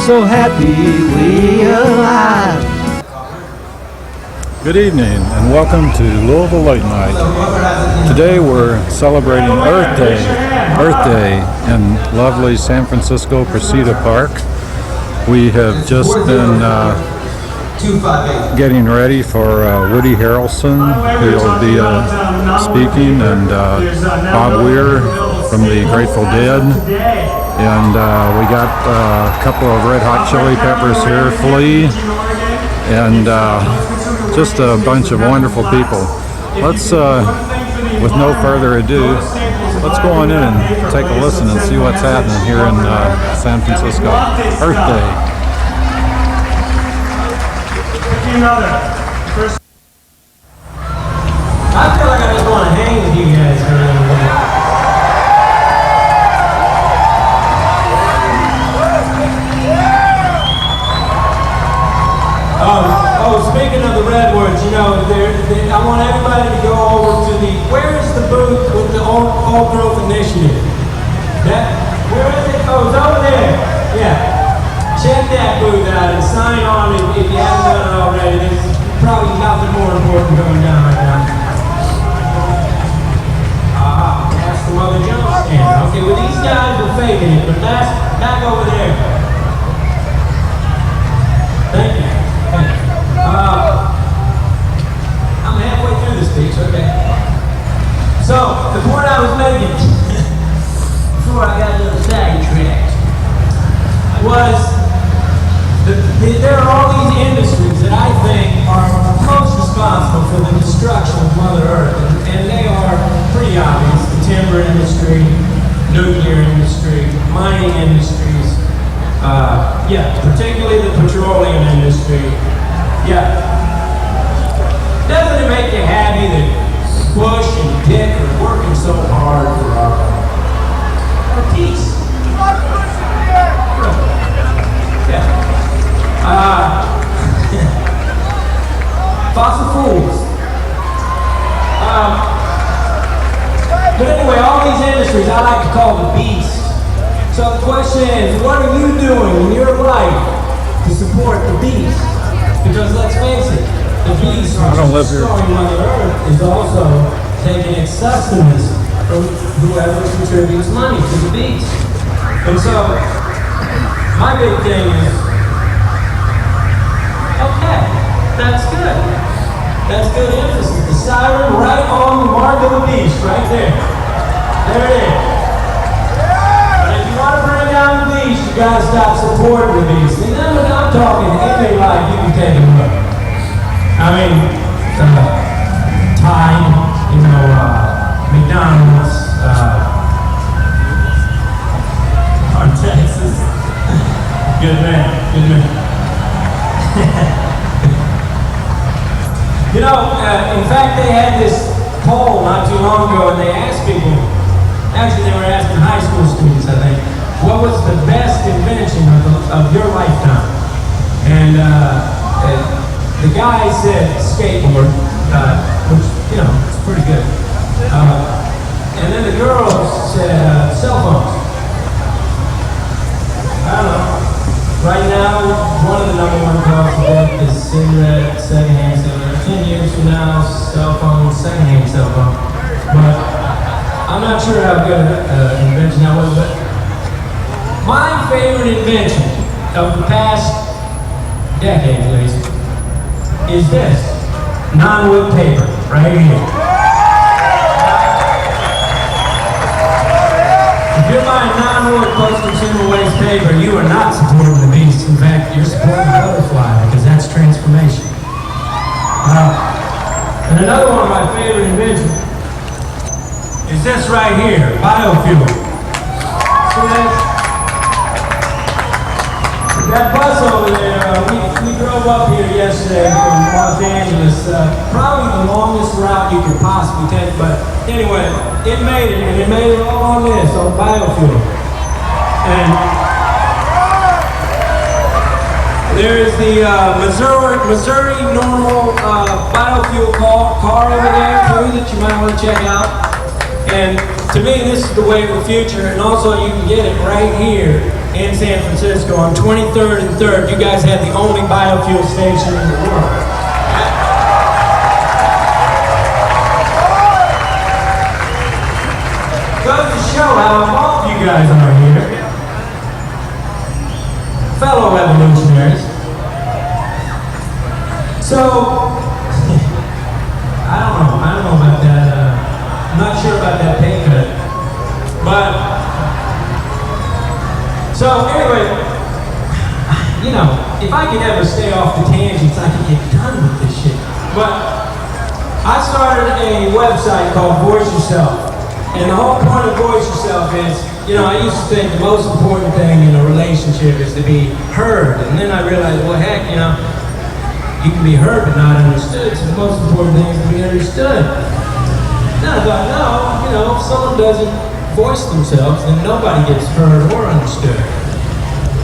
so happy we alive. Good evening and welcome to Louisville Late Night. Today we're celebrating Earth Day in lovely San Francisco Presida Park. We have just been getting ready for Woody Harrelson, who will be speaking, and Bob Weir from the Grateful Dead. And we got a couple of Red Hot Chili Peppers here, Flea, and just a bunch of wonderful people. Let's, with no further ado, let's go on in and take a listen and see what's happening here in San Francisco. Earth Day. I feel like I just want to hang with you guys for a little bit. Speaking of the redwoods, you know, I want everybody to go over to where is the booth with the Old Growth Initiative? Where is it? Oh, it's over there. Yeah. Check that booth out and sign on if you haven't done it already. There's probably nothing more important going down right now. That's the Mother Jones stand. Okay, well these guys are faking it, but that's back over there. Thank you. I'm halfway through the speech, okay. So, the point I was making before I got a little sidetracked was there are all these industries that I think are most responsible for the destruction of Mother Earth, and they are pretty obvious. The timber industry, nuclear industry, mining industries, particularly the petroleum industry. Yeah. Doesn't it make you happy that Bush and Dick are working so hard for our peace? Fossil fuels. But anyway, all these industries I like to call the beast. So the question is, what are you doing in your life to support the beast? Because let's face it, the beast destroying Mother Earth is also taking its sustenance from whoever contributes money to the beast. And so, my big thing is, okay, that's good. That's good emphasis. The siren right on the mark of the beast, right there. There it is. But if you want to bring down the beast, you gotta stop supporting the beast. And then when I'm talking, any life you can take a look. I mean, Tide, McDonald's, our Texas. Good man, good man. In fact, they had this poll not too long ago, and they asked people, actually they were asking high school students, I think, what was the best invention of your lifetime? And the guy said skateboard, which, it's pretty good. And then the girls said cell phones. I don't know. Right now, one of the #1 causes of death is secondhand cigarette. 10 years from now, cell phone, secondhand cell phone. But I'm not sure how good an invention that was, but my favorite invention of the past decade, at least, is this. Non-wood paper, right here. If you're buying non-wood post-consumer waste paper, you are not supporting the beast. In fact, you're supporting the butterfly, because that's transformation. And another one of my favorite inventions is this right here, biofuel. See that bus over there, we drove up here yesterday from Los Angeles. Probably the longest route you could possibly take, but anyway, it made it, and it made it all on this, on biofuel. And there is the Missouri Normal biofuel car over there too that you might want to check out. And to me, this is the way of the future, and also you can get it right here in San Francisco on 23rd and 3rd. You guys have the only biofuel station in the world. Goes to show how involved you guys are here. Fellow revolutionaries. So, I don't know about that. I'm not sure about that pay cut. But, so anyway, you know, if I could ever stay off the tangents, I could get done with this shit. But I started a website called Voice Yourself. And the whole point of Voice Yourself is, you know, I used to think the most important thing in a relationship is to be heard. And then I realized, well, heck, you know, you can be heard but not understood. So the most important thing is to be understood. Then I thought, no, you know, if someone doesn't voice themselves, then nobody gets heard or understood.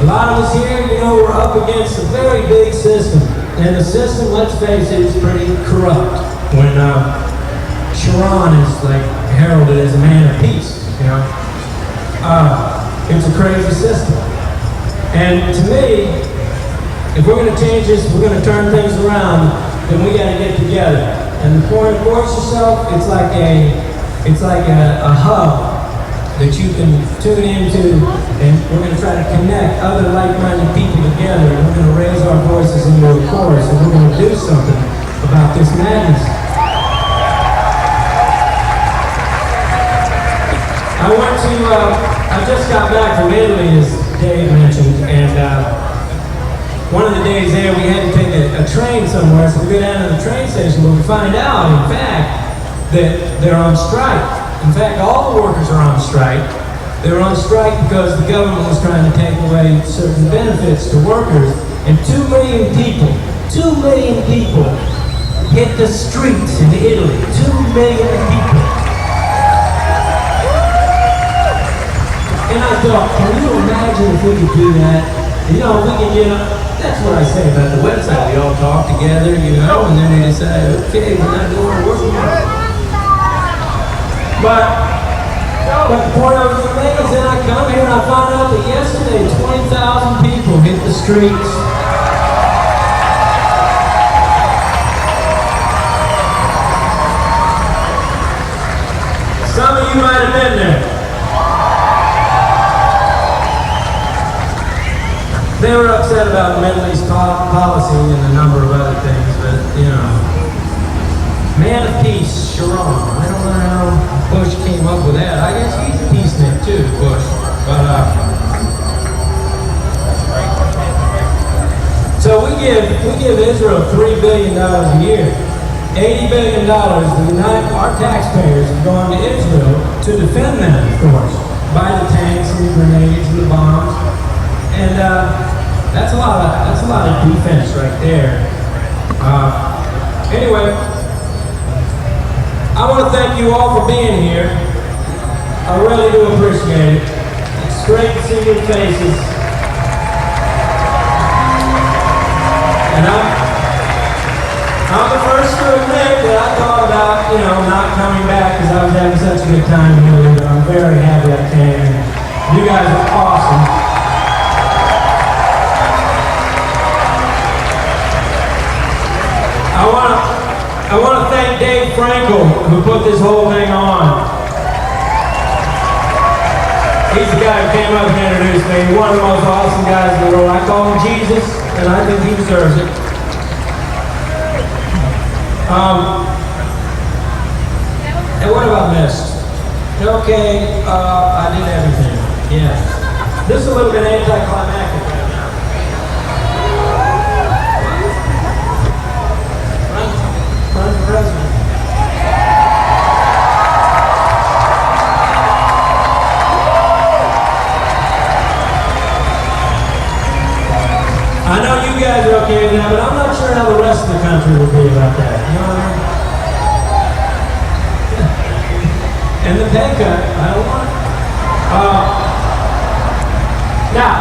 A lot of us here, you know, we're up against a very big system. And the system, let's face it, is pretty corrupt. When Sharon is like heralded as a man of peace, you know. It's a crazy system. And to me, if we're going to change this, if we're going to turn things around, then we got to get together. And the point of Voice Yourself, it's like a hub that you can tune into, and we're going to try to connect other like-minded people together, and we're going to raise our voices into a chorus, and we're going to do something about this madness. I just got back from Italy, as Dave mentioned, and one of the days there we had to take a train somewhere, so we go down to the train station, but we find out, in fact, that they're on strike. In fact, all the workers are on strike. They're on strike because the government was trying to take away certain benefits to workers, and 2 million people hit the streets in Italy. 2 million people. And I thought, can you imagine if we could do that? You know, we can get up. That's what I say about the website. We all talk together, you know, and then we decide, okay, we're not doing our work anymore. But the point I was going to make is that I come here and I found out that yesterday 20,000 people hit the streets. Some of you might have been there. They were upset about mentalist policy and a number of other things, but, you know, man of peace, Sharon. I don't know how Bush came up with that. I guess he's a peacenik too, Bush. But, so we give Israel $3 billion a year. $80 billion, our taxpayers have gone to Israel to defend them, of course, by the tanks and the grenades and the bombs. And that's a lot of defense right there. Anyway, I want to thank you all for being here. I really do appreciate it. It's great to see your faces. And I'm the first to admit that I thought about, you know, not coming back because I was having such a good time here, but I'm very happy I came. You guys are awesome. I want to thank Dave Franco, who put this whole thing on. He's the guy who came up and introduced me. One of the most awesome guys in the world. I call him Jesus, and I think he deserves it. And what have I missed? Okay, I did everything. Yeah. This is a little bit anticlimactic right now. Run for president. I know you guys are okay with that, but I'm not sure how the rest of the country will be about that. You know what I mean? And the pay cut, I don't want it. Now,